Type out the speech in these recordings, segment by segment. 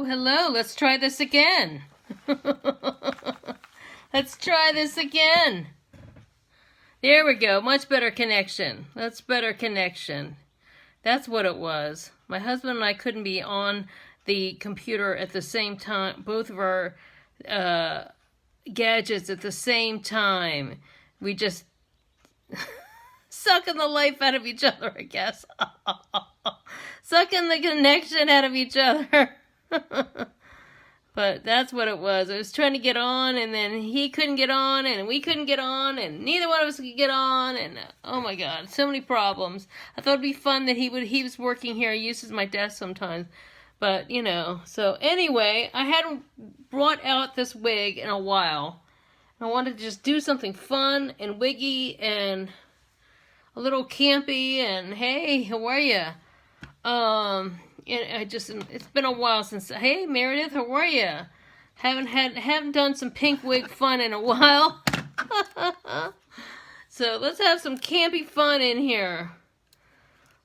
Oh, hello, let's try this again. Let's try this again. There we go, much better connection. That's better connection. That's what it was. My husband and I couldn't be on the computer at the same time, both of our gadgets at the same time. We just sucking the life out of each other, I guess. Sucking the connection out of each other. But that's what it was. I was trying to get on, and then he couldn't get on, and we couldn't get on, and neither one of us could get on, and oh my god, so many problems. I thought it'd be fun that he was working here. He uses my desk sometimes, but you know. So anyway, I hadn't brought out this wig in a while. I wanted to just do something fun and wiggy and a little campy, and hey, how are you? It's been a while since, hey Meredith, how are you? Haven't done some pink wig fun in a while. So let's have some campy fun in here.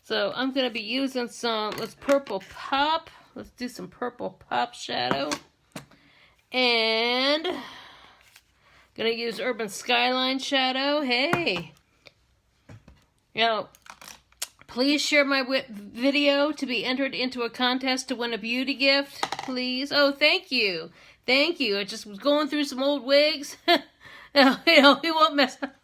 So I'm going to be using let's purple pop. Let's do some purple pop shadow. And going to use Urban Skyline shadow. Hey. You know, please share my video to be entered into a contest to win a beauty gift, please. Oh, thank you. Thank you. I just was going through some old wigs. He won't mess up.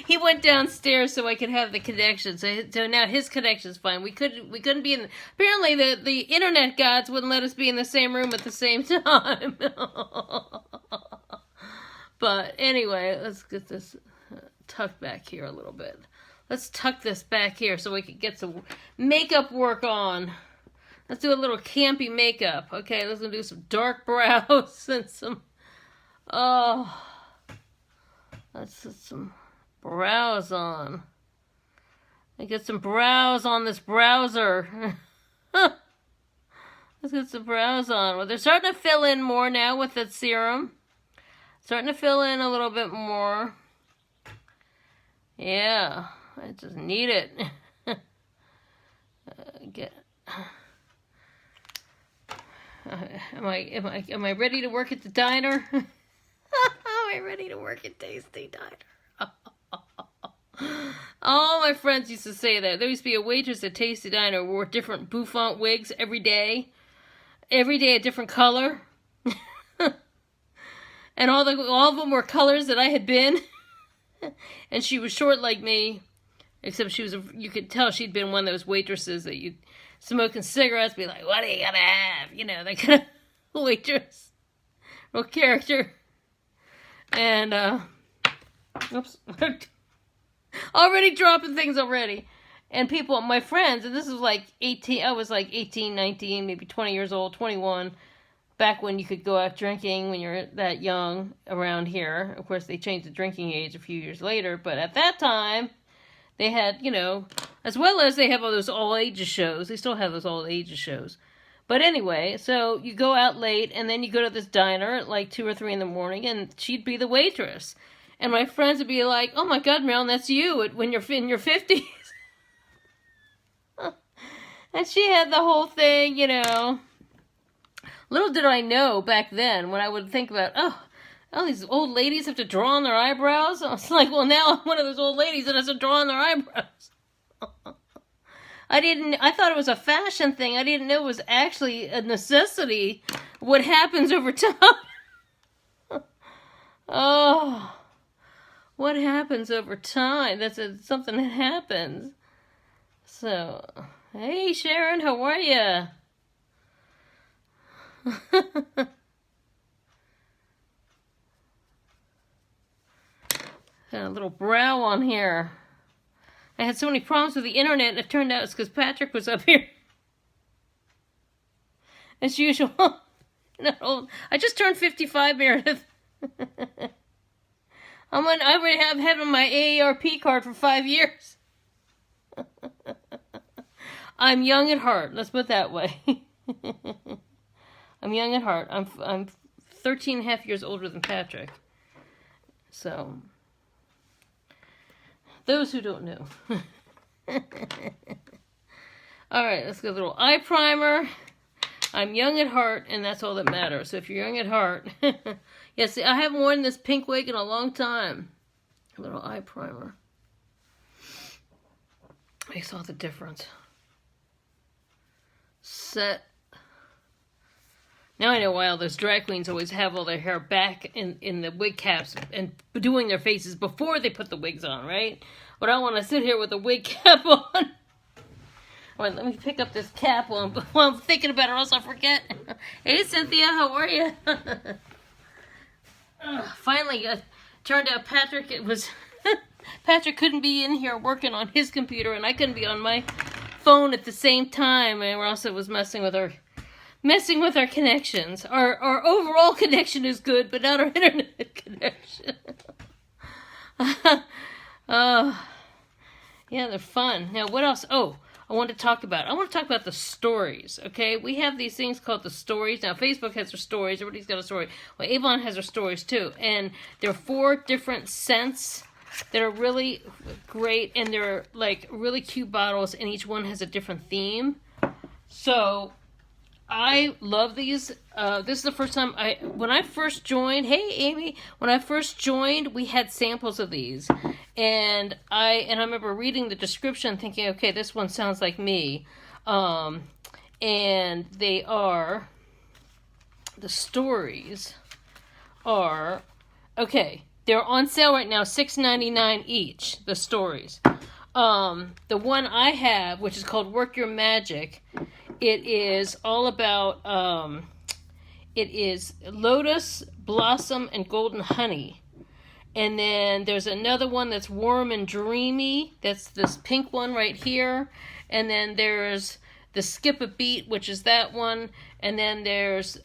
He went downstairs so I could have the connection. So now his connection's fine. We couldn't be in. Apparently the internet gods wouldn't let us be in the same room at the same time. But anyway, let's get this tucked back here a little bit. Let's tuck this back here so we can get some makeup work on. Let's do a little campy makeup. Okay, let's do some dark brows and some... Oh, let's put some brows on. I get some brows on this browser. Let's get some brows on. Well, they're starting to fill in more now with the serum. Starting to fill in a little bit more. Yeah. I just need it. Am I ready to work at the diner? Am I ready to work at Tasty Diner? All my friends used to say that. There used to be a waitress at Tasty Diner who wore different bouffant wigs every day. Every day a different color. And all of them were colors that I had been. And she was short like me. Except you could tell she'd been one of those waitresses that you'd smoking cigarettes, be like, what are you gonna have? You know, that kind of waitress. Real character. And, oops. Already dropping things already. And people, my friends, and this was like 18, I was like 18, 19, maybe 20 years old, 21, back when you could go out drinking when you're that young around here. Of course, they changed the drinking age a few years later, but at that time, they had, you know, as well as they have all those all ages shows. They still have those all ages shows. But anyway, so you go out late and then you go to this diner at like 2 or 3 in the morning and she'd be the waitress. And my friends would be like, oh my God, Marilyn, that's you when you're in your 50s. And she had the whole thing, you know. Little did I know back then when I would think about, oh, these old ladies have to draw on their eyebrows. I was like, well, now I'm one of those old ladies that has to draw on their eyebrows. I thought it was a fashion thing. I didn't know it was actually a necessity. What happens over time. Oh, what happens over time? That's something that happens. So, hey, Sharon, how are you? Got a little brow on here. I had so many problems with the internet, and it turned out it's because Patrick was up here. As usual. Not old. I just turned 55, Meredith. I already have having my AARP card for 5 years. I'm young at heart. Let's put it that way. I'm young at heart. I'm 13 and a half years older than Patrick. So... those who don't know. Alright, let's get a little eye primer. I'm young at heart, and that's all that matters. So if you're young at heart, yes, I haven't worn this pink wig in a long time. A little eye primer makes all the difference. Set. Now I know why all those drag queens always have all their hair back in the wig caps and doing their faces before they put the wigs on, right? But I want to sit here with a wig cap on. All right, let me pick up this cap while I'm thinking about it, or else I'll forget. Hey, Cynthia, how are you? Finally, turned out Patrick, Patrick couldn't be in here working on his computer, and I couldn't be on my phone at the same time, and also was messing with our connections. Our overall connection is good, but not our internet connection. Yeah, they're fun. Now, what else? Oh, I want to talk about the stories, okay? We have these things called the stories. Now, Facebook has their stories. Everybody's got a story. Well, Avon has their stories, too. And there are 4 different scents that are really great, and they're, like, really cute bottles, and each one has a different theme. So I love these. This is the first time when I first joined, hey Amy, when I first joined, we had samples of these. And I remember reading the description thinking, okay, this one sounds like me. And the stories are, okay, they're on sale right now, $6.99 each, the stories. The one I have, which is called Work Your Magic, it is all about, it is lotus, blossom, and golden honey. And then there's another one that's warm and dreamy. That's this pink one right here. And then there's the Skip a Beat, which is that one. And then there's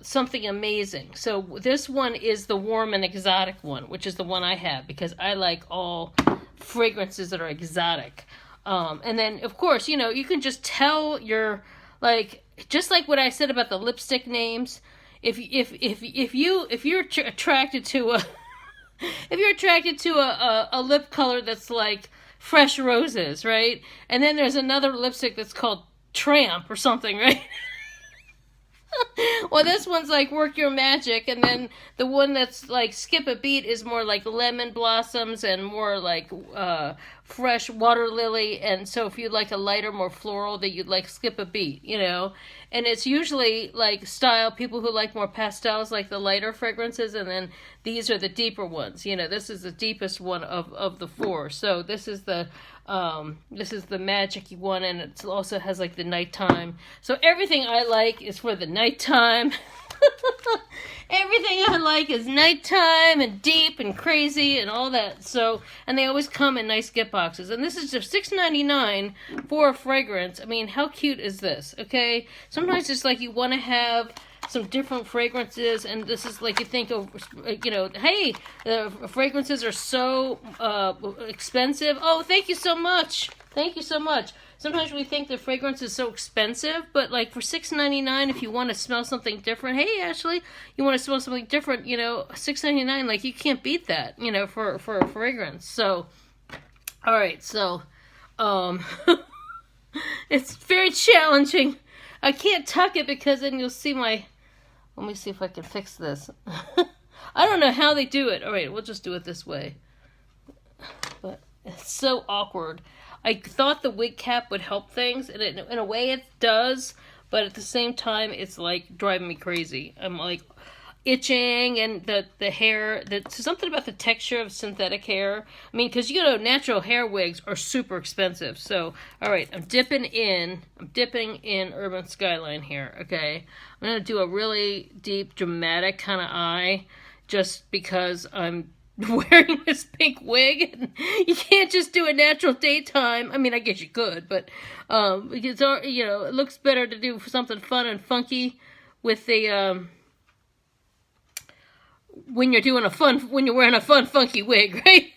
Something Amazing. So this one is the warm and exotic one, which is the one I have, because I like all fragrances that are exotic. And then, of course, you know, you can just tell your, like, just like what I said about the lipstick names. If you're attracted to a if you're attracted to a lip color that's like Fresh Roses, right? And then there's another lipstick that's called Tramp or something, right? Well, this one's like Work Your Magic, and then the one that's like Skip a Beat is more like lemon blossoms and more like fresh water lily. And so if you'd like a lighter, more floral, that you'd like Skip a Beat, you know. And it's usually like style, people who like more pastels like the lighter fragrances, and then these are the deeper ones. You know, this is the deepest one of the 4. So this is the magic-y one, and it also has like the nighttime. So everything I like is for the nighttime. Everything I like is nighttime and deep and crazy and all that. So, and they always come in nice gift boxes. And this is just $6.99 for a fragrance. I mean, how cute is this? Okay, sometimes it's like you want to have some different fragrances, and this is like you think of, you know, hey, fragrances are so expensive. Oh, thank you so much. Thank you so much. Sometimes we think the fragrance is so expensive, but like for $6.99, if you want to smell something different, hey Ashley, you want to smell something different, you know, $6.99, like you can't beat that, you know, for a fragrance. So, all right, so it's very challenging. I can't tuck it because then you'll see my. Let me see if I can fix this. I don't know how they do it. All right, we'll just do it this way. But it's so awkward. I thought the wig cap would help things, and in a way it does, but at the same time, it's like driving me crazy. I'm like itching, and the hair, something about the texture of synthetic hair. I mean, because, you know, natural hair wigs are super expensive. So, all right, I'm dipping in Urban Skyline here, okay? I'm going to do a really deep, dramatic kind of eye, just because I'm wearing this pink wig. You can't just do a natural daytime. I mean, I guess you could, but it's, you know, it looks better to do something fun and funky with the when you're wearing a fun funky wig, right?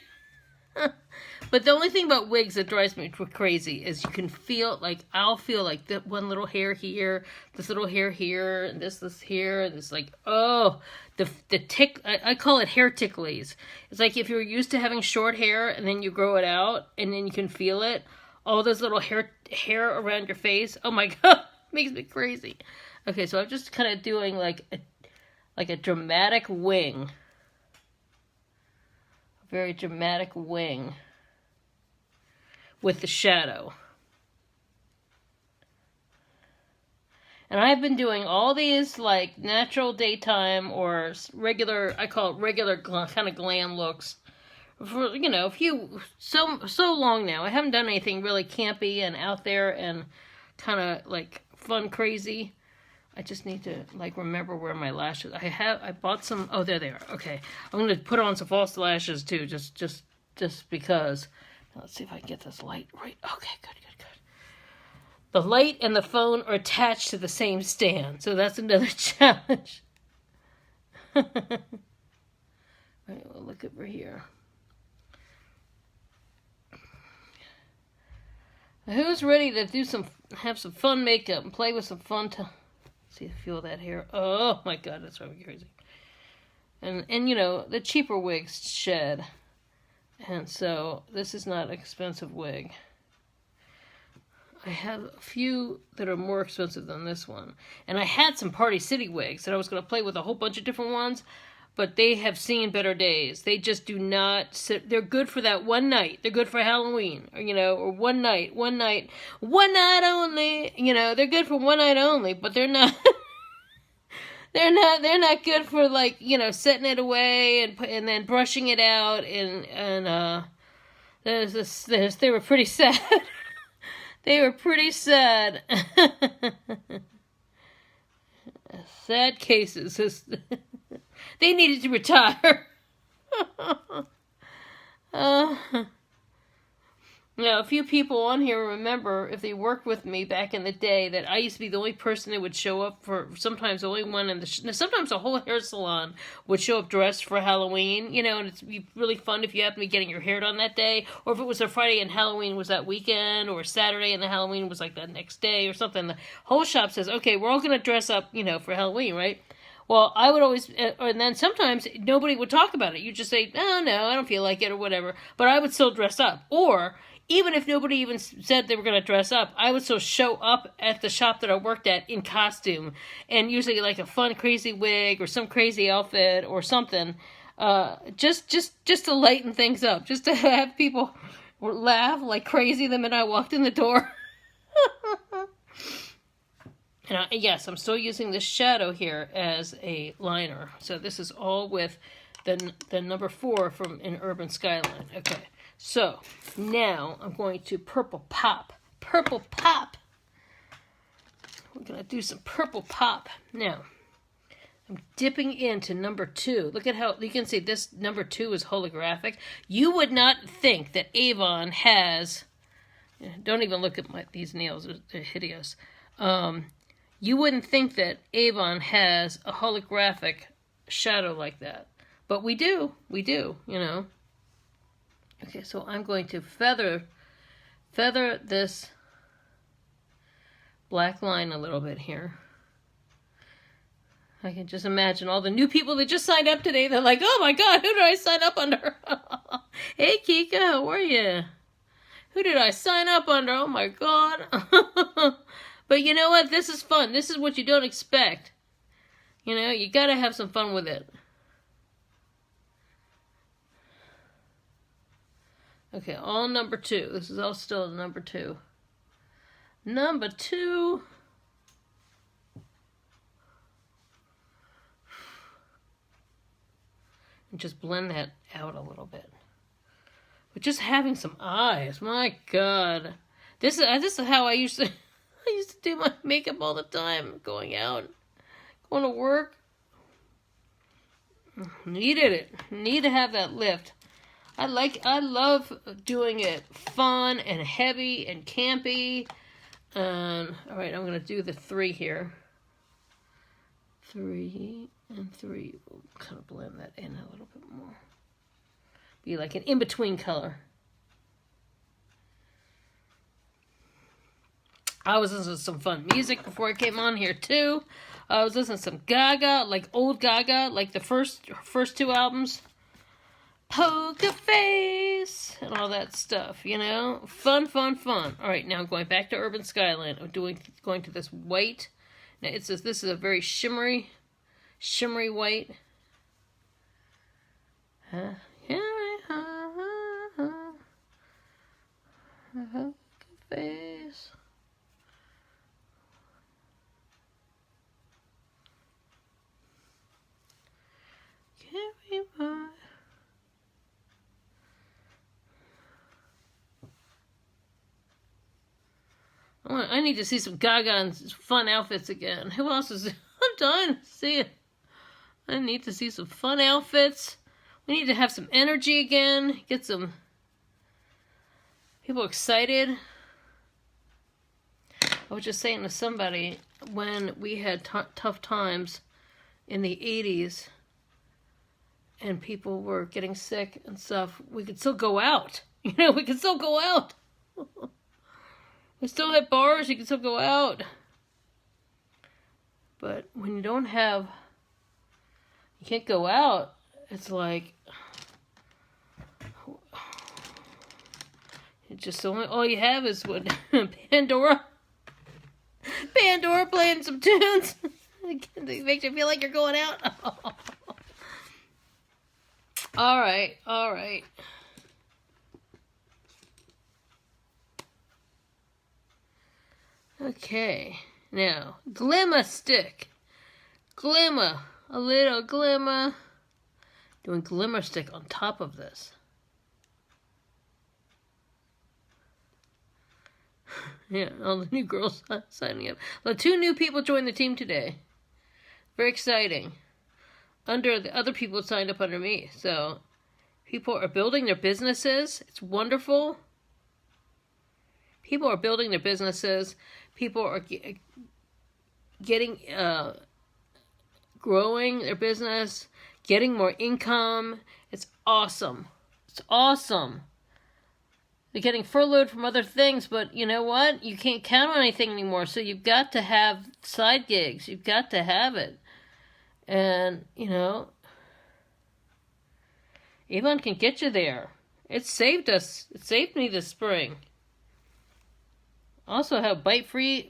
But the only thing about wigs that drives me crazy is you can feel, like, I'll feel like that one little hair here, this little hair here, and this here, and this, like, oh, the tick, I call it hair ticklies. It's like if you're used to having short hair and then you grow it out and then you can feel it, all those little hair around your face. Oh my God. Makes me crazy. Okay, so I'm just kind of doing like a dramatic wing. A very dramatic wing with the shadow. And I've been doing all these like natural daytime or regular, I call it regular kind of glam looks for, you know, so long now. I haven't done anything really campy and out there and kind of like fun crazy. I just need to like remember where my lashes. I bought some. Oh, there they are. Okay, I'm gonna put on some false lashes too, just because. Now, let's see if I can get this light right. Okay, good. The light and the phone are attached to the same stand, so that's another challenge. Right, we'll look over here. Who's ready to have some fun makeup and play with some fun see, feel that hair. Oh my God, that's driving me crazy. And you know, the cheaper wigs shed. And so this is not an expensive wig. I have a few that are more expensive than this one. And I had some Party City wigs that I was going to play with a whole bunch of different ones, but they have seen better days. They just do not sit. They're good for that one night. They're good for Halloween, or, you know, or one night only. You know, they're good for one night only, but they're not. They're not good for, like, you know, setting it away and then brushing it out and they were pretty sad. They were pretty sad. Sad cases. They needed to retire. Now, a few people on here remember, if they worked with me back in the day, that I used to be the only person that would show up for, sometimes the only one in sometimes the whole hair salon would show up dressed for Halloween, you know, and it'd be really fun if you happened to be getting your hair done that day, or if it was a Friday and Halloween was that weekend, or Saturday and the Halloween was like that next day or something. The whole shop says, okay, we're all going to dress up, you know, for Halloween, right? Well, I would always, and then sometimes nobody would talk about it. You just say, oh, no, I don't feel like it or whatever, but I would still dress up. Or even if nobody even said they were going to dress up, I would still show up at the shop that I worked at in costume, and usually like a fun, crazy wig or some crazy outfit or something, just to lighten things up, just to have people laugh like crazy the minute I walked in the door. And yes, I'm still using this shadow here as a liner. So this is all with the number 4 from an Urban Skyline. Okay. So, now I'm going to purple pop. Purple pop! We're going to do some purple pop. Now, I'm dipping into number 2. Look at how, you can see this number 2 is holographic. You would not think that Avon has, don't even look at these nails, they're hideous. You wouldn't think that Avon has a holographic shadow like that. But we do, you know. Okay, so I'm going to feather this black line a little bit here. I can just imagine all the new people that just signed up today. They're like, oh my God, who did I sign up under? Hey, Kika, how are you? Who did I sign up under? Oh my God. But you know what? This is fun. This is what you don't expect. You know, you gotta have some fun with it. Okay, all number 2. This is all still number 2. Number 2. And just blend that out a little bit. But just having some eyes, my God. This is how I used to do my makeup all the time, going out, going to work. Needed it. Need to have that lift. I love doing it fun and heavy and campy. Alright, I'm going to do the 3 here. 3 and 3. We'll kind of blend that in a little bit more. Be like an in-between color. I was listening to some fun music before I came on here too. I was listening to some Gaga, like old Gaga, like the first 2 albums. poker face and all that stuff, you know? Fun, fun, fun. All right, now I'm going back to Urban Skyline. I'm going to this white. Now it says this is a very shimmery white. Poker face. Carry my... I need to see some Gaga and fun outfits again. Who else is... I'm done. See it. I need to see some fun outfits. We need to have some energy again. Get some people excited. I was just saying to somebody, when we had tough times in the 80s and people were getting sick and stuff, we could still go out. You know, we could still go out. We still had bars, you can still go out. But when you don't have, you can't go out, it's like, it's just only, all you have is what, Pandora playing some tunes. It makes you feel like you're going out. All right. Okay, now, glimmer stick. Glimmer, a little glimmer. Doing glimmer stick on top of this. Yeah, all the new girls signing up. Well, 2 new people joined the team today. Very exciting. The other people signed up under me. So, people are building their businesses. It's wonderful. People are building their businesses. People are growing their business, getting more income. It's awesome. It's awesome. They're getting furloughed from other things, but you know what? You can't count on anything anymore, so you've got to have side gigs. You've got to have it. And, you know, Avon can get you there. It saved us. It saved me this spring. Also have bite-free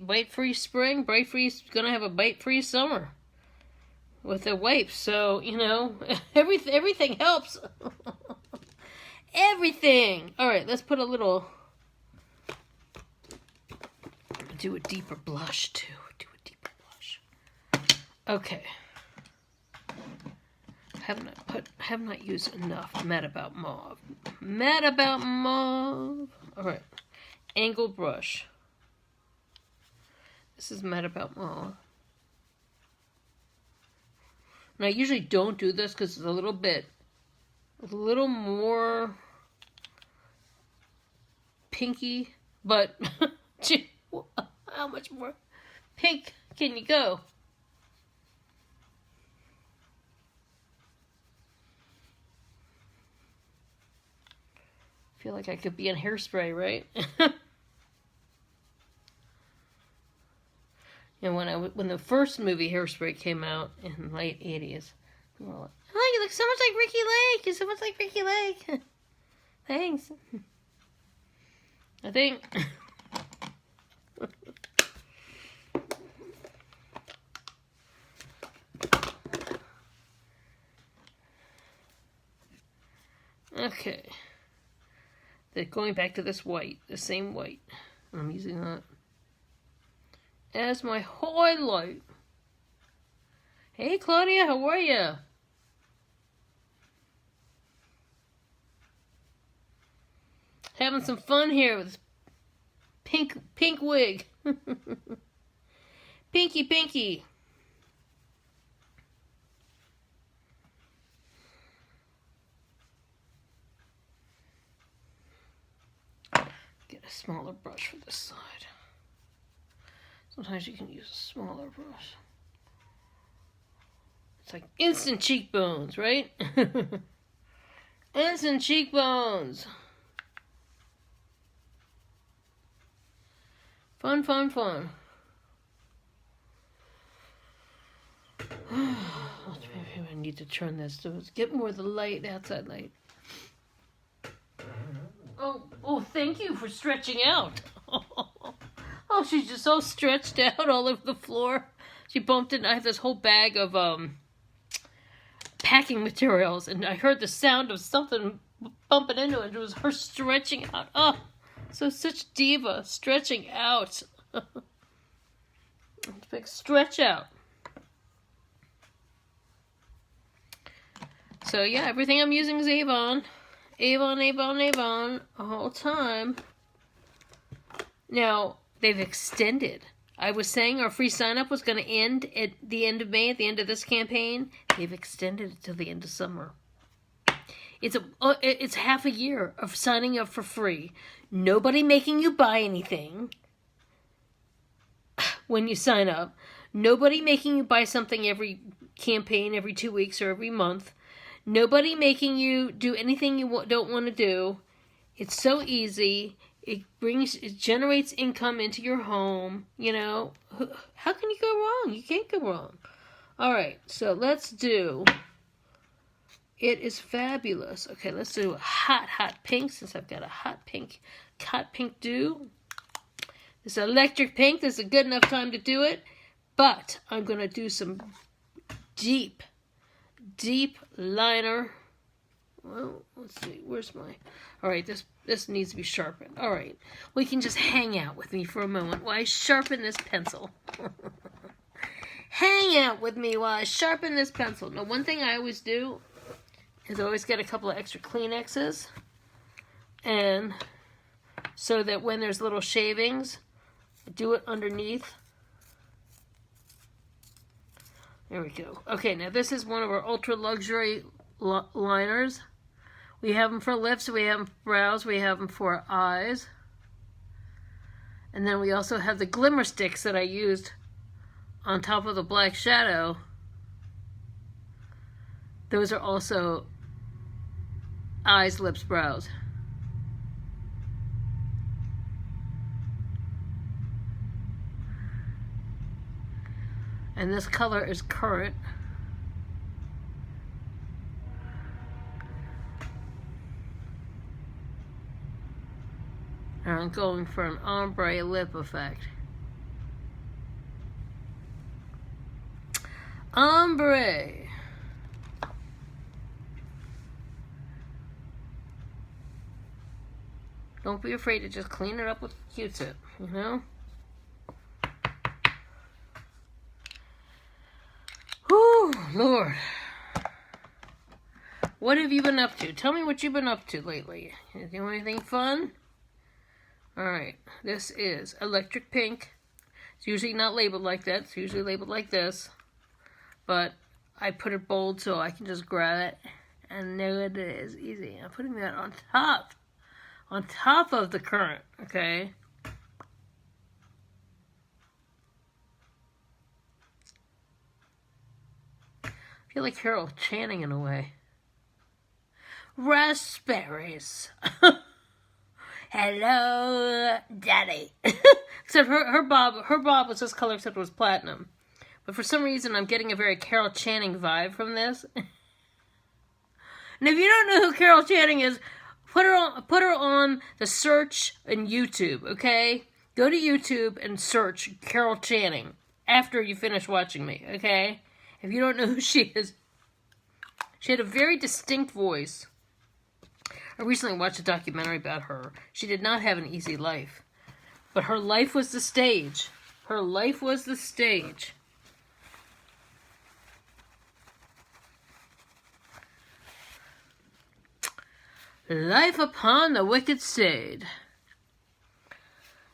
spring. Bite-free's gonna have a bite-free summer with the wipes. So, you know, everything helps. Everything. All right, let's put a little. Do a deeper blush too. Do a deeper blush. Okay. Have not used enough Mad About Mauve. Mad About Mauve. All right, angled brush. This is Mad About Mauve. And I usually don't do this because it's a little more pinky, but how much more pink can you go? I feel like I could be in Hairspray, right? And when the first movie Hairspray came out in the late 80s, people were like, "Oh, you look so much like Ricky Lake. You're so much like Ricky Lake." Thanks. I think. Okay. They're going back to this white, the same white. I'm using that as my highlight. Hey Claudia, how are you? Having some fun here with this pink wig. Pinky. Get a smaller brush for this side. Sometimes you can use a smaller brush. It's like instant cheekbones, right? Instant cheekbones. Fun. Maybe I need to turn this to get more of the light, outside light. Oh, thank you for stretching out. Oh, she's just so stretched out all over the floor. She bumped it. I have this whole bag of packing materials, and I heard the sound of something bumping into it. It was her stretching out. Oh, so such diva, stretching out. Big stretch out. So yeah, everything I'm using is Avon. Avon, Avon, Avon, the whole time. Now, they've extended. I was saying our free sign-up was going to end at the end of May, at the end of this campaign. They've extended it till the end of summer. It's half a year of signing up for free. Nobody making you buy anything when you sign up. Nobody making you buy something every campaign, every 2 weeks or every month. Nobody making you do anything you don't want to do. It's so easy. It generates income into your home. You know, how can you go wrong? You can't go wrong. All right, so let's do. It is fabulous. Okay, let's do a hot, hot pink, since I've got a hot pink do. This electric pink, this is a good enough time to do it, but I'm going to do some deep liner. Well, let's see, where's my... All right, this needs to be sharpened. All right, we can just hang out with me for a moment while I sharpen this pencil. Hang out with me while I sharpen this pencil. Now, one thing I always do is I always get a couple of extra Kleenexes, and so that when there's little shavings, I do it underneath. There we go. Okay, now this is one of our ultra luxury liners. We have them for lips, we have them for brows, we have them for eyes. And then we also have the glimmer sticks that I used on top of the black shadow. Those are also eyes, lips, brows. And this color is Current. And I'm going for an ombre lip effect. Ombre. Don't be afraid to just clean it up with a Q-tip, you know? Whew, Lord. What have you been up to? Tell me what you've been up to lately. You do anything fun? Alright, this is electric pink. It's usually not labeled like that. It's usually labeled like this. But I put it bold so I can just grab it. And there it is. Easy. I'm putting that on top. On top of the Current, okay? I feel like Carol Channing in a way. Raspberries. Hello, Daddy. Except her bob was this color, except it was platinum. But for some reason, I'm getting a very Carol Channing vibe from this. And if you don't know who Carol Channing is, put her on the search in YouTube, okay? Go to YouTube and search Carol Channing after you finish watching me, okay? If you don't know who she is. She had a very distinct voice. I recently watched a documentary about her. She did not have an easy life. But her life was the stage. Her life was the stage. Life upon the wicked stage.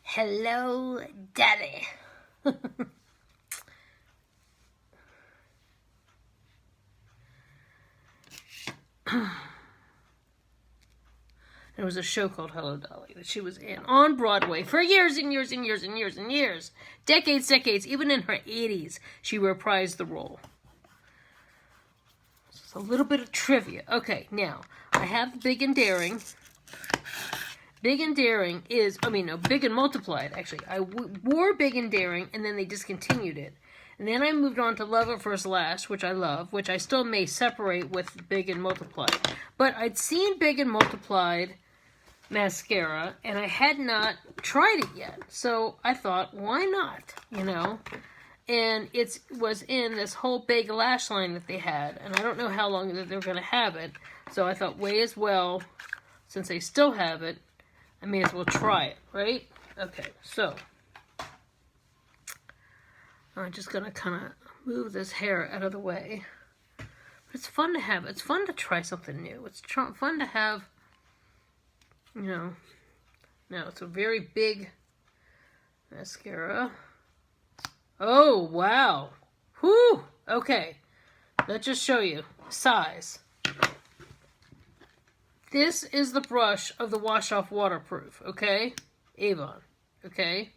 Hello, Daddy. There was a show called Hello, Dolly that she was in on Broadway for years and years and years and years and years. Decades. Even in her 80s, she reprised the role. Just a little bit of trivia. Okay, now, I have Big and Daring. Big and Daring is, Big and Multiplied, actually. I wore Big and Daring, and then they discontinued it. And then I moved on to Love at First Lash, which I love, which I still may separate with Big and Multiplied. But I'd seen Big and Multiplied mascara, and I had not tried it yet. So I thought, why not, you know? And it was in this whole big lash line that they had, and I don't know how long that they're going to have it. So I thought, way as well, since they still have it, I may as well try it, right? Okay, so I'm just going to kind of move this hair out of the way. But it's fun to have. It's fun to try something new. It's fun to have, you know. Now, it's a very big mascara. Oh, wow. Whew. Okay. Let's just show you. Size. This is the brush of the Wash Off Waterproof, okay? Avon, okay?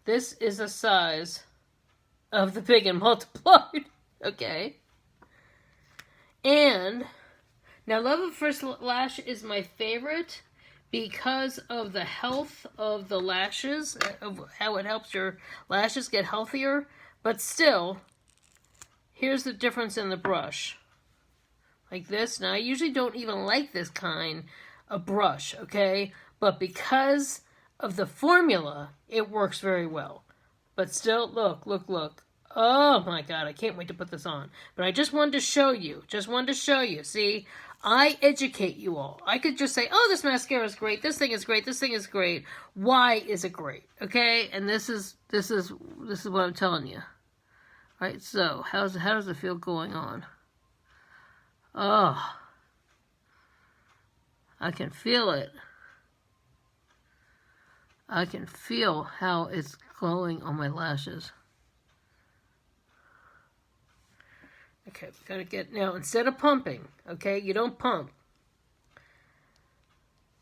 This is the size of the Big and Multiplied, okay? And, now Love at First Lash is my favorite because of the health of the lashes, of how it helps your lashes get healthier. But still, here's the difference in the brush. Like this. Now, I usually don't even like this kind of brush, okay? But because of the formula, it works very well. But still, look, look, look. Oh my God, I can't wait to put this on. But I just wanted to show you. Just wanted to show you. See, I educate you all. I could just say, oh, this mascara is great. This thing is great. This thing is great. Why is it great? Okay? And this is what I'm telling you. All right, so how does it feel going on? Oh, I can feel it. I can feel how it's glowing on my lashes. Okay, we gotta get, now instead of pumping, okay, you don't pump.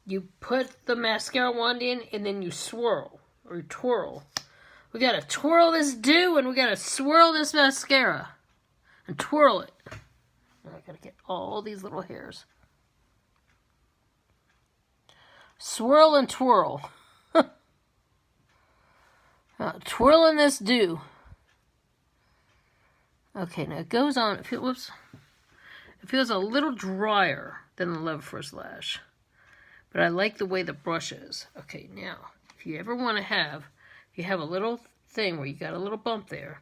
You put the mascara wand in and then you swirl or twirl. We gotta twirl this dew and we gotta swirl this mascara and twirl it. I gotta get all these little hairs. Swirl and twirl. Twirling this dew. Okay, now it goes on. Whoops. It feels a little drier than the Love First Lash. But I like the way the brush is. Okay, now, if you ever want to have, if you have a little thing where you got a little bump there,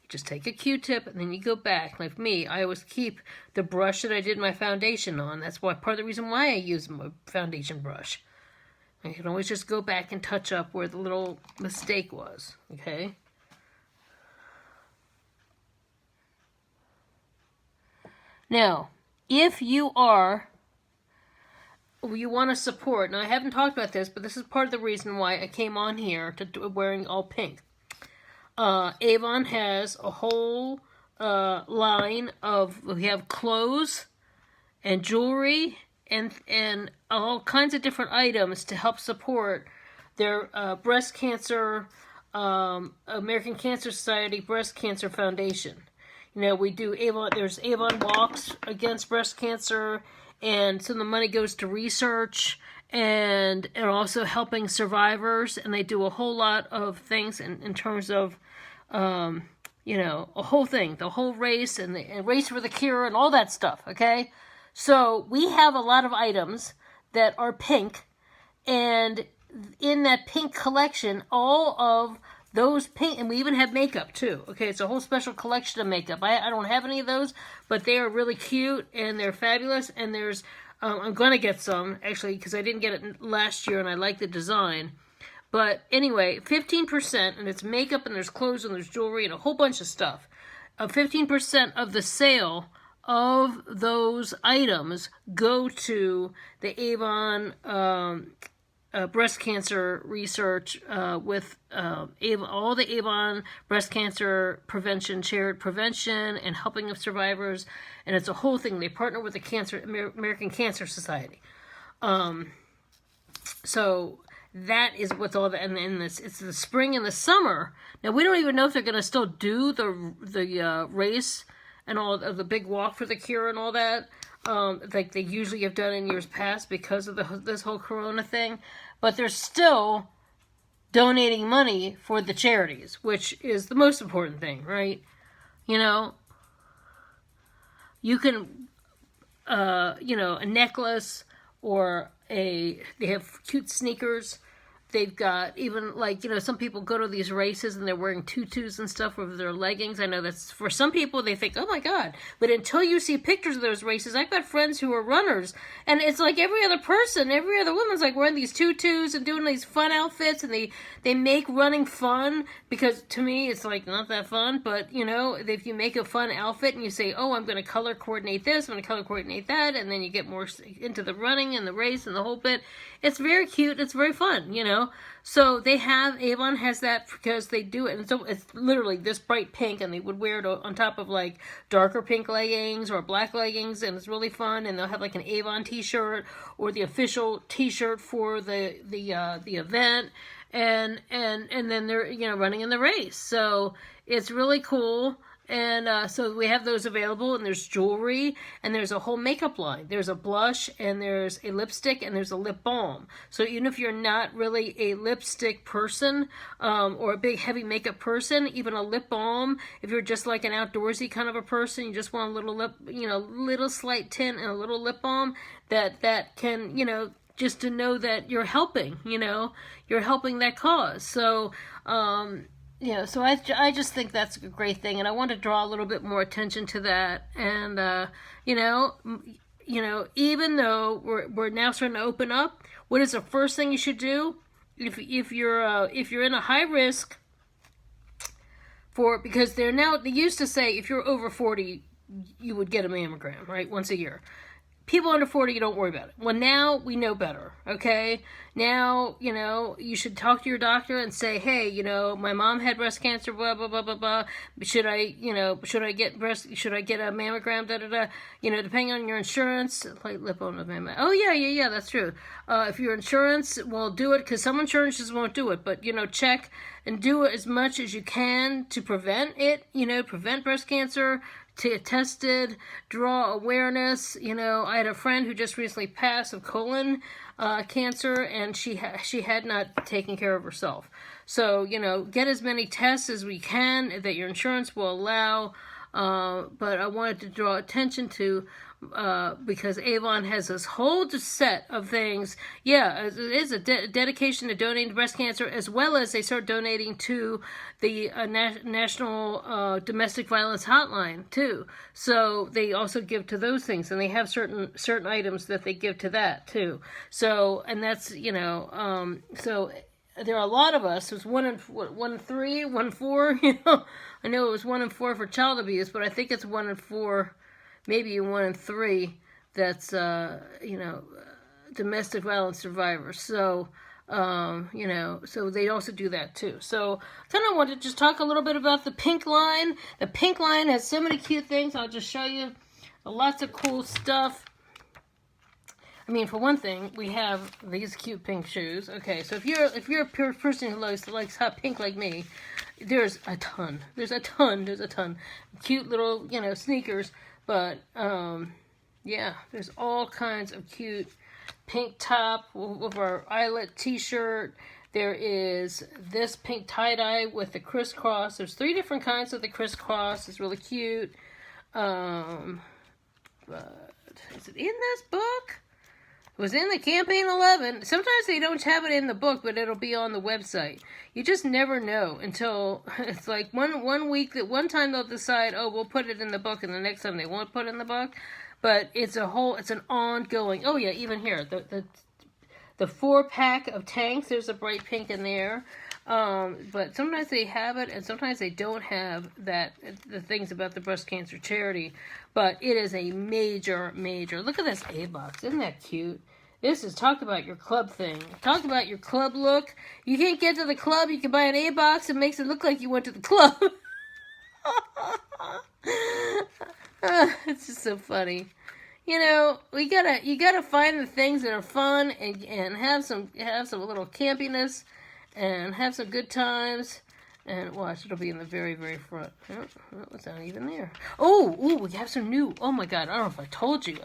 just take a Q-tip and then you go back. Like me, I always keep the brush that I did my foundation on. That's why part of the reason why I use my foundation brush. I can always just go back and touch up where the little mistake was. Okay? Now, if you want to support, now I haven't talked about this, but this is part of the reason why I came on here to wearing all pink. Avon has a whole line of, we have clothes and jewelry and all kinds of different items to help support their breast cancer, American Cancer Society Breast Cancer Foundation. You know, we do Avon, there's Avon Walks Against Breast Cancer, and some of the money goes to research and also helping survivors, and they do a whole lot of things in terms of, you know, a whole thing, the whole race and the race for the cure and all that stuff, okay? So we have a lot of items that are pink, and in that pink collection, all of those pink, and we even have makeup too, okay? It's a whole special collection of makeup. I don't have any of those, but they are really cute, and they're fabulous, and there's, I'm going to get some, actually, because I didn't get it last year, and I like the design. But anyway, 15%, and it's makeup, and there's clothes, and there's jewelry, and a whole bunch of stuff. 15% of the sale of those items go to the Avon breast cancer research with Avon, all the Avon breast cancer prevention, shared prevention, and helping of survivors, and it's a whole thing. They partner with the American Cancer Society. So that is what's all that, and then it's the spring and the summer. Now we don't even know if they're going to still do the race and all of the big walk for the cure and all that, like they usually have done in years past because of this whole Corona thing. But they're still donating money for the charities, which is the most important thing, right? You know, you can, you know, a necklace they have cute sneakers. They've got even, like, you know, some people go to these races and they're wearing tutus and stuff over their leggings. I know that's, for some people, they think, oh my God. But until you see pictures of those races, I've got friends who are runners. And it's like every other person, every other woman's like wearing these tutus and doing these fun outfits. And they make running fun, because to me, it's like not that fun. But, you know, if you make a fun outfit and you say, oh, I'm going to color coordinate this, I'm going to color coordinate that. And then you get more into the running and the race and the whole bit. It's very cute. It's very fun, you know. So they have, Avon has that because they do it. And so it's literally this bright pink, and they would wear it on top of like darker pink leggings or black leggings, and it's really fun. And they'll have like an Avon t-shirt or the official t-shirt for the event. And then they're, you know, running in the race. So it's really cool. And so we have those available, and there's jewelry, and there's a whole makeup line. There's a blush, and there's a lipstick, and there's a lip balm. So even if you're not really a lipstick person, or a big heavy makeup person, even a lip balm, if you're just like an outdoorsy kind of a person, you just want a little lip, you know, little slight tint and a little lip balm, that can, you know, just to know that you're helping, you know, you're helping that cause. So, you know, so I just think that's a great thing, and I want to draw a little bit more attention to that. And you know, even though we're now starting to open up, what is the first thing you should do if you're in a high risk for, because they used to say if you're over 40 you would get a mammogram, right, once a year. People under 40, you don't worry about it. Well, now we know better, okay? Now, you know, you should talk to your doctor and say, hey, you know, my mom had breast cancer, blah, blah, blah, blah, blah. Should I get a mammogram, da, da, da. You know, depending on your insurance, like lip on the mammogram. Oh, yeah, that's true. If your insurance will do it, because some insurances won't do it, but, you know, check and do it as much as you can to prevent it, you know, prevent breast cancer, to get tested, draw awareness. You know, I had a friend who just recently passed of colon cancer, and she had not taken care of herself. So, you know, get as many tests as we can that your insurance will allow. But I wanted to draw attention to, because Avon has this whole set of things. Yeah, it is a dedication to donating to breast cancer, as well as they start donating to the National Domestic Violence Hotline too. So they also give to those things, and they have certain items that they give to that too. So, and that's, you know, so there are a lot of us. There's 1 in 3, 1 in 4. You know, I know it was 1 in 4 for child abuse, but I think it's 1 in 4. Maybe 1 in 3 that's, you know, domestic violence survivors. So, you know, so they also do that too. So, kind of want to just talk a little bit about the pink line. The pink line has so many cute things. I'll just show you lots of cool stuff. I mean, for one thing, we have these cute pink shoes. Okay, so if you're a pure person who likes hot pink like me, there's a ton. There's a ton. Cute little, you know, sneakers. But, yeah, there's all kinds of cute pink top with our eyelet t-shirt. There is this pink tie-dye with the crisscross. There's 3 different kinds of the crisscross. It's really cute. But is it in this book? It was in the campaign 11. Sometimes they don't have it in the book, but it'll be on the website. You just never know until it's like one week that one time they'll decide, oh, we'll put it in the book, and the next time they won't put it in the book. But it's an ongoing. Oh yeah, even here the 4-pack of tanks. There's a bright pink in there. But sometimes they have it, and sometimes they don't have that. The things about the breast cancer charity, but it is a major. Look at this A box. Isn't that cute? This is, talk about your club thing. Talk about your club look. You can't get to the club, you can buy an A box. It makes it look like you went to the club. It's just so funny. You know, you gotta find the things that are fun and have some little campiness and have some good times. And watch, it'll be in the very, very front. Oh, it's not even there. Oh, we have some new, oh my God, I don't know if I told you.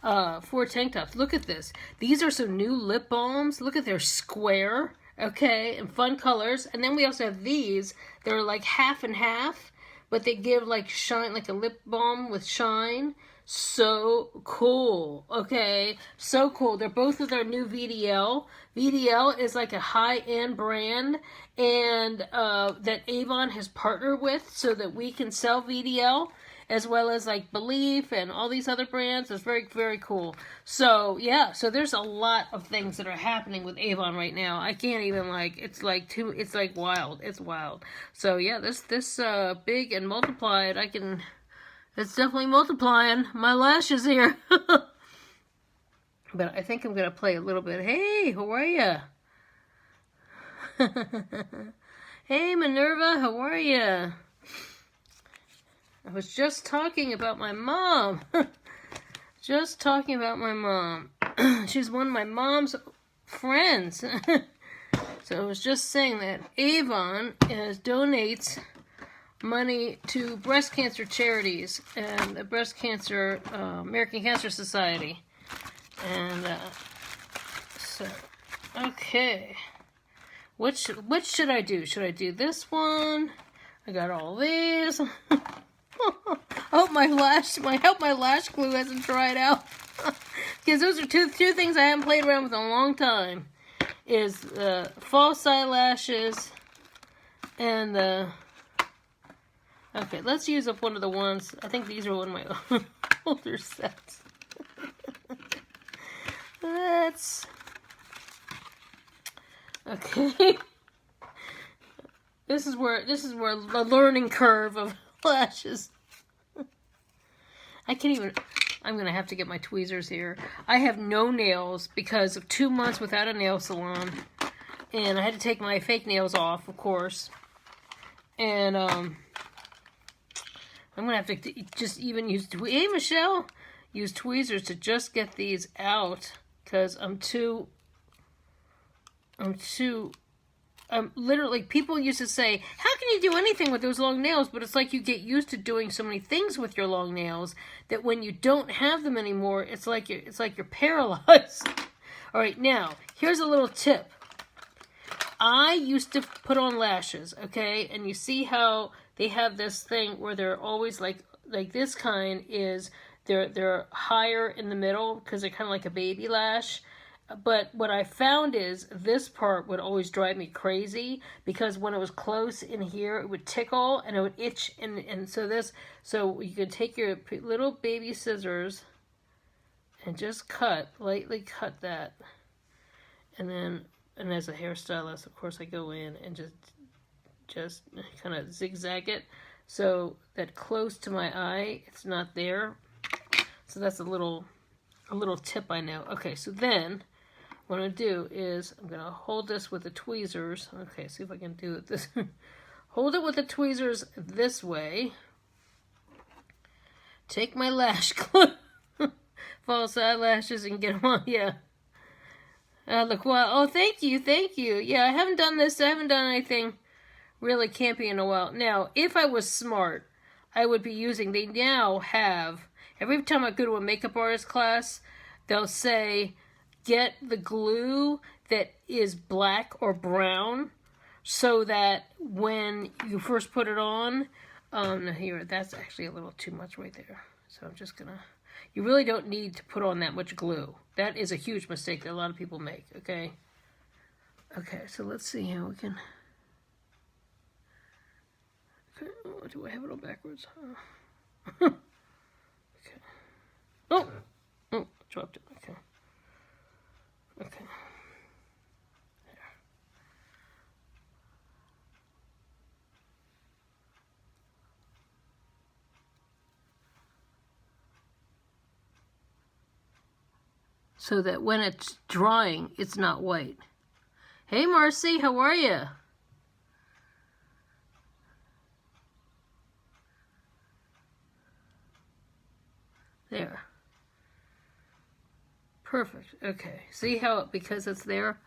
4 tank tops. Look at this. These are some new lip balms. Look at their square, okay, and fun colors. And then we also have these. They're like half and half, but they give like shine, like a lip balm with shine. so cool. Okay, so cool. They're both with our new VDL. VDL is like a high-end brand, and that Avon has partnered with so that we can sell VDL, as well as like Belief and all these other brands. It's very, very cool. So yeah, so there's a lot of things that are happening with Avon right now. I can't even it's like wild. It's wild. So yeah, this big and multiplied, it's definitely multiplying my lashes here. But I think I'm going to play a little bit. Hey, how are ya? Hey, Minerva, how are ya? I was just talking about my mom. Just talking about my mom. She's one of my mom's friends. So I was just saying that Avon donates money to breast cancer charities and the breast cancer American Cancer Society. And so, okay, which should I do? Should I do this one? I got all these. I hope my lash glue hasn't dried out, because those are two things I haven't played around with in a long time. Is false eyelashes and the. Okay, let's use up one of the ones. I think these are one of my older sets. Okay. This is where the learning curve of lashes. I'm gonna have to get my tweezers here. I have no nails because of 2 months without a nail salon, and I had to take my fake nails off, of course. And I'm gonna have to just even use use tweezers to just get these out, because literally, people used to say, how can you do anything with those long nails? But it's like you get used to doing so many things with your long nails that when you don't have them anymore, it's like you're paralyzed. All right, now, here's a little tip. I used to put on lashes, okay? And you see how they have this thing where they're always like this kind is, they're higher in the middle because they're kind of like a baby lash. But what I found is this part would always drive me crazy, because when it was close in here, it would tickle and it would itch. And so you could take your little baby scissors and just lightly cut that. And as a hairstylist, of course, I go in and just kind of zigzag it so that close to my eye, it's not there. So that's a little tip I know. Okay, so then what I'm going to do is I'm going to hold this with the tweezers. Okay, see if I can do it this. Hold it with the tweezers this way. Take my lash glue, false eyelashes, and get them on. Yeah. Look, wow. Oh, thank you. Yeah, I haven't done this. I haven't done anything really campy in a while. Now, if I was smart, I would be using, they now have, every time I go to a makeup artist class, they'll say, get the glue that is black or brown, so that when you first put it on, here, that's actually a little too much right there. So I'm just gonna, you really don't need to put on that much glue. That is a huge mistake that a lot of people make, okay? Okay, so let's see how we can, okay, oh, do I have it all backwards? Okay. Oh, dropped it, okay. Okay. There. So that when it's drying, it's not white. Hey, Marcy, how are you? There. Perfect. Okay. See how, because it's there,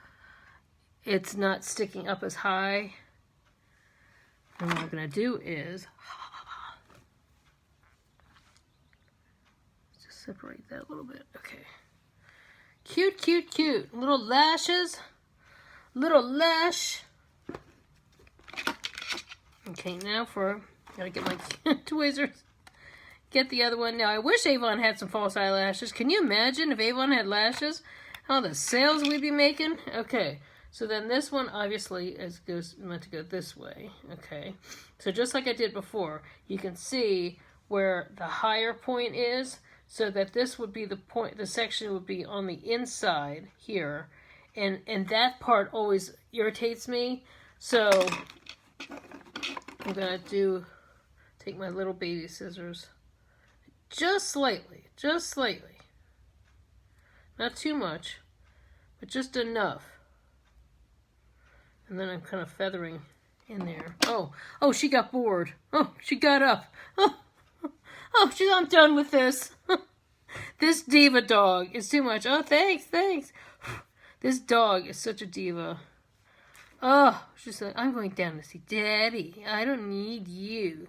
it's not sticking up as high. And what I'm going to do is just separate that a little bit. Okay. Cute, cute, cute. Little lashes. Little lash. Okay, now gotta get my tweezers. get the other one. Now, I wish Avon had some false eyelashes. Can you imagine if Avon had lashes? How the sales we'd be making? Okay, so then this one obviously is meant to go this way. Okay, so just like I did before, you can see where the higher point is, so that this would be the point, the section would be on the inside here, and that part always irritates me. So I'm gonna take my little baby scissors, just slightly, not too much, but just enough. And then I'm kind of feathering in there. Oh, she got bored. Oh, she got up. Oh, I'm done with this. This diva dog is too much. Oh, thanks. This dog is such a diva. Oh, she's like, I'm going down to see Daddy. I don't need you.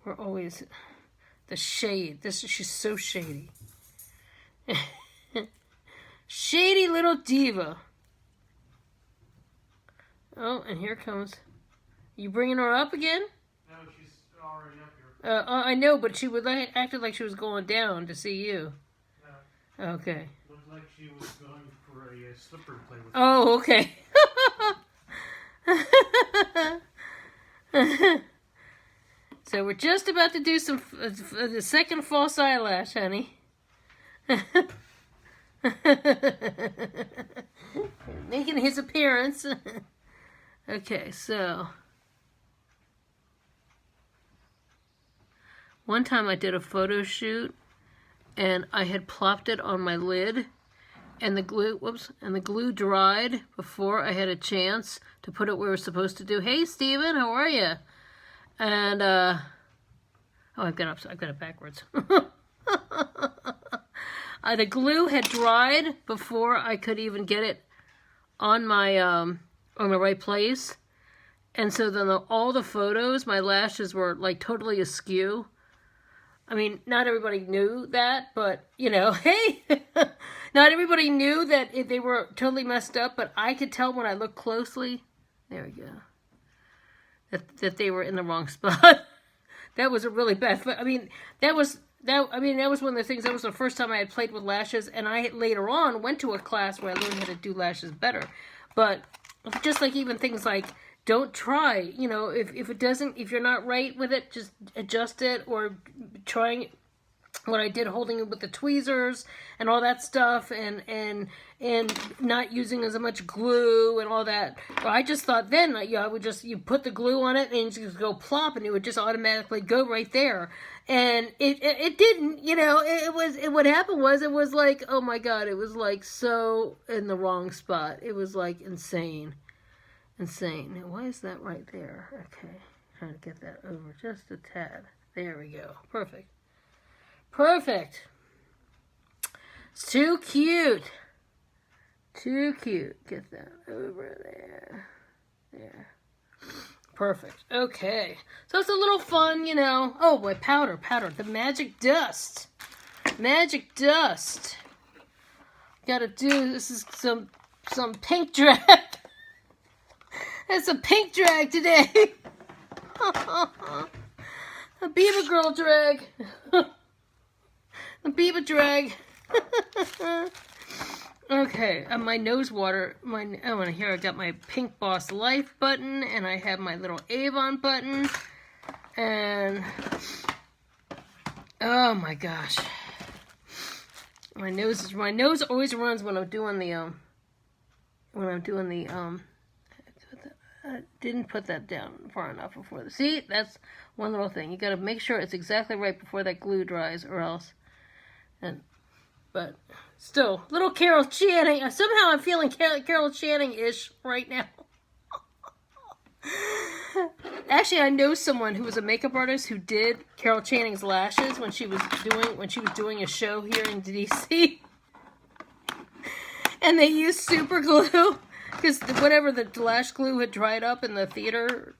We're always the shade. She's so shady. Shady little diva. Oh, and here comes. You bringing her up again? No, she's already up here. I know, but she would acted like she was going down to see you. No. Okay. Looked like she was going for a slipper to play with. Oh, okay. So we're just about to do the second false eyelash, honey. Making his appearance. Okay, so one time I did a photo shoot and I had plopped it on my lid and the glue dried before I had a chance to put it where it was supposed to do. Hey Steven, how are you? And I've got it backwards. The glue had dried before I could even get it on my on the right place, and so then all the photos, my lashes were like totally askew. I mean, not everybody knew that, but you know, hey, not everybody knew that they were totally messed up, but I could tell when I looked closely. There we go. That they were in the wrong spot. That was a really bad. I mean, that was one of the things. That was the first time I had played with lashes, and I later on went to a class where I learned how to do lashes better. But just like even things like, don't try, you know, if you're not right with it, just adjust it, or trying what I did, holding it with the tweezers and all that stuff, and not using as much glue and all that. I just thought then, I would just, you put the glue on it and you just go plop and it would just automatically go right there. And it didn't, you know, what happened was, it was like, oh my God, it was like so in the wrong spot. It was like insane. Now, why is that right there? Okay, trying to get that over just a tad. There we go. Perfect. It's too cute. Get that over there. There. Perfect. Okay. So it's a little fun, you know. Oh boy, powder. The magic dust. Gotta do, this is some pink drag. It's a pink drag today. A BibaGirrrl drag. The Biba drag. Okay, my nose water. And here I got my Pink Boss Life button, and I have my little Avon button, and oh my gosh, my nose always runs when I'm doing the I didn't put that down far enough before the. See, that's one little thing. You got to make sure it's exactly right before that glue dries, or else. But still, little Carol Channing. Somehow I'm feeling Carol Channing-ish right now. Actually, I know someone who was a makeup artist who did Carol Channing's lashes when she was doing a show here in DC. And they used super glue because whatever the lash glue had dried up in the theater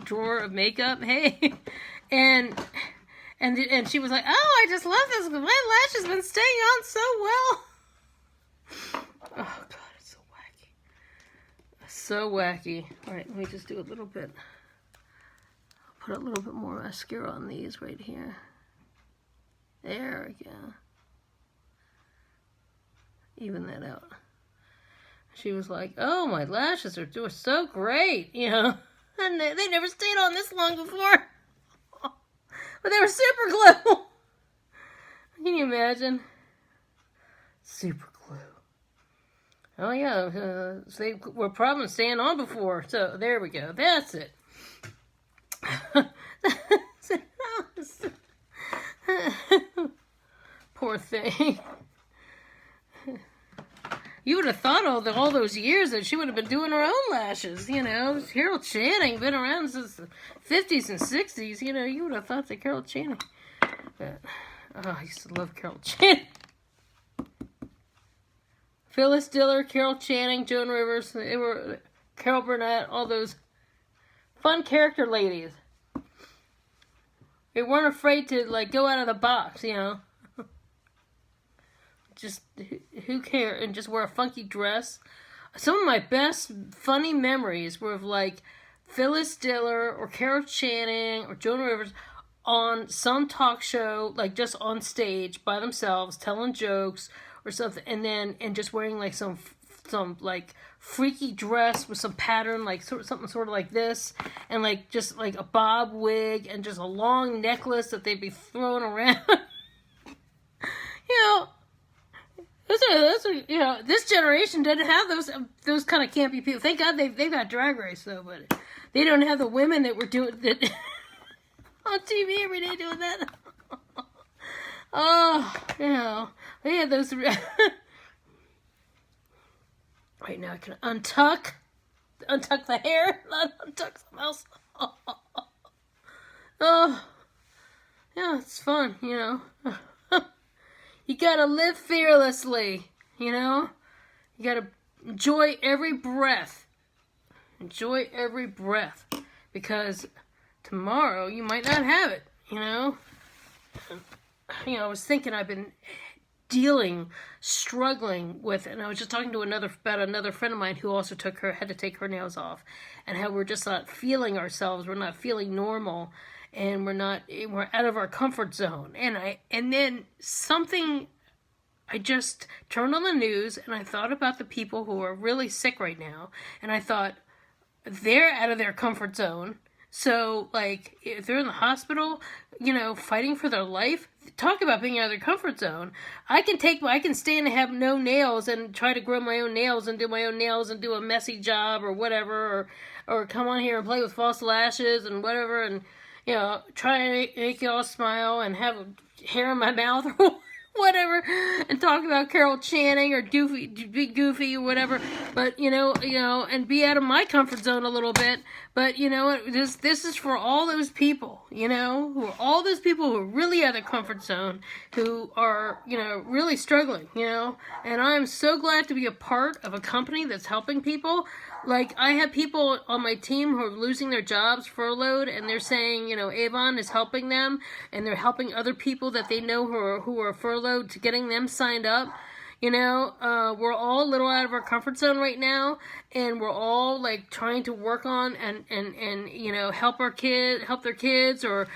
drawer of makeup. Hey, and she was like, "Oh, I just love this. My lash has been staying on so well." Oh God, it's so wacky. So wacky. All right, let me just do a little bit. I'll put a little bit more mascara on these right here. There we go. Even that out. She was like, oh, my lashes are doing so great, you know. And they never stayed on this long before. But they were super glue. Can you imagine? Super glue. Oh, yeah. They were probably staying on before. So, there we go. That's it. Poor thing. You would have thought all those years that she would have been doing her own lashes, you know. Carol Channing, been around since the 50s and 60s, you know. You would have thought that Carol Channing. But, oh, I used to love Carol Channing. Phyllis Diller, Carol Channing, Joan Rivers, they were Carol Burnett, all those fun character ladies. They weren't afraid to, like, go out of the box, you know. Just, who cares? And just wear a funky dress. Some of my best funny memories were of, like, Phyllis Diller or Carol Channing or Joan Rivers on some talk show, like, just on stage by themselves, telling jokes or something, and just wearing, like, some like, freaky dress with some pattern, like, something sort of like this, and, like, just, like, a bob wig, and just a long necklace that they'd be throwing around. You know, you know, this generation didn't have those kind of campy people. Thank God they've got Drag Race though, but they don't have the women that were doing that on TV every day doing that. Oh, you know, they had those. Right now, I can untuck the hair, not untuck something else. Oh, yeah, it's fun, you know. You gotta live fearlessly, you know? You gotta enjoy every breath. Enjoy every breath. Because tomorrow you might not have it, you know? You know, I was thinking I've been struggling with, and I was just talking to another friend of mine who also had to take her nails off, and how we're just not feeling ourselves, we're not feeling normal, and we're out of our comfort zone. And then I just turned on the news and I thought about the people who are really sick right now, and I thought, they're out of their comfort zone. So, like, if they're in the hospital, you know, fighting for their life, talk about being out of their comfort zone. I can stand and have no nails and try to grow my own nails and do my own nails and do a messy job or whatever, or come on here and play with false lashes and whatever, and, you know, try and make you all smile and have hair in my mouth or whatever, and talk about Carol Channing or be goofy or whatever, but, you know, and be out of my comfort zone a little bit. But, you know, this is for all those people, you know, all those people who are really out of their comfort zone, who are, you know, really struggling, you know, and I'm so glad to be a part of a company that's helping people. Like, I have people on my team who are losing their jobs, furloughed, and they're saying, you know, Avon is helping them, and they're helping other people that they know who are furloughed to getting them signed up. You know, we're all a little out of our comfort zone right now, and we're all, like, trying to work on and you know, help their kids, or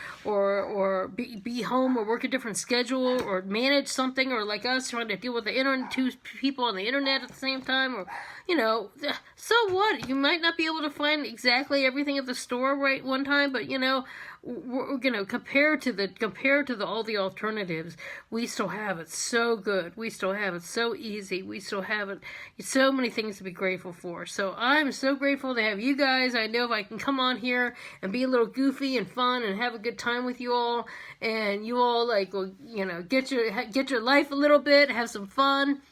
be home, or work a different schedule, or manage something, or like us trying to deal with two people on the internet at the same time, or, you know, so what? You might not be able to find exactly everything at the store right one time, but, you know, we're gonna compare to all the alternatives. We still have it so good. We still have it so easy. We still have it so many things to be grateful for. So I'm so grateful to have you guys. I know if I can come on here and be a little goofy and fun and have a good time with you all, and you all, like, will, you know, get your life a little bit, have some fun,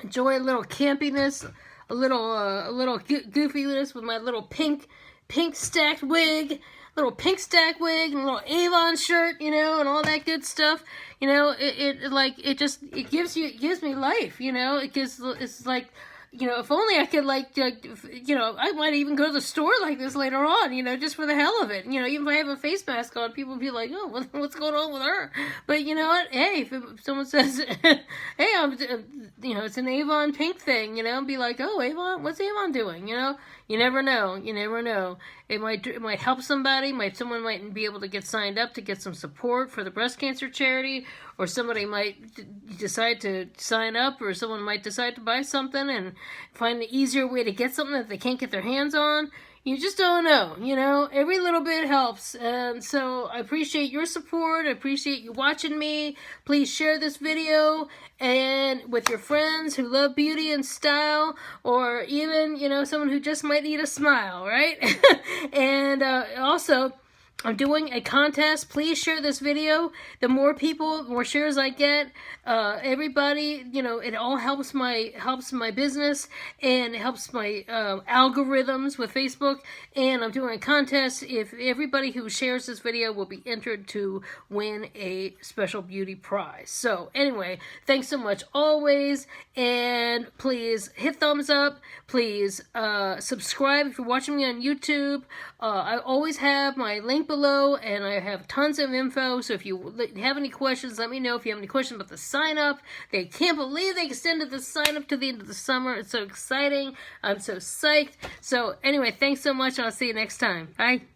enjoy a little campiness, a little goofiness with my little pink stacked wig. Little pink stack wig and a little Avon shirt, you know, and all that good stuff. You know, it gives me life, you know. It's like, you know, if only I could, like, you know, I might even go to the store like this later on, you know, just for the hell of it. You know, even if I have a face mask on, people will be like, oh, what's going on with her? But you know what? Hey, if someone says, hey, you know, it's an Avon pink thing, you know, be like, oh, Avon, what's Avon doing? You know, you never know. It might help somebody. Someone might be able to get signed up to get some support for the breast cancer charity, or somebody might decide to sign up, or someone might decide to buy something and find an easier way to get something that they can't get their hands on. You just don't know, you know, every little bit helps. And so I appreciate your support. I appreciate you watching me. Please share this video and with your friends who love beauty and style, or even, you know, someone who just might need a smile, right? And also, I'm doing a contest. Please share this video. The more people, the more shares I get, everybody, you know, it all helps my business, and it helps my algorithms with Facebook. And I'm doing a contest. If everybody who shares this video will be entered to win a special beauty prize. So anyway, thanks so much always, and please hit thumbs up. Please subscribe if you're watching me on YouTube. I always have my link below, and I have tons of info. So if you have any questions, let me know. If you have any questions about the sign up, they can't believe they extended the sign up to the end of the summer. It's so exciting. I'm so psyched. So anyway, thanks so much. I'll see you next time. Bye.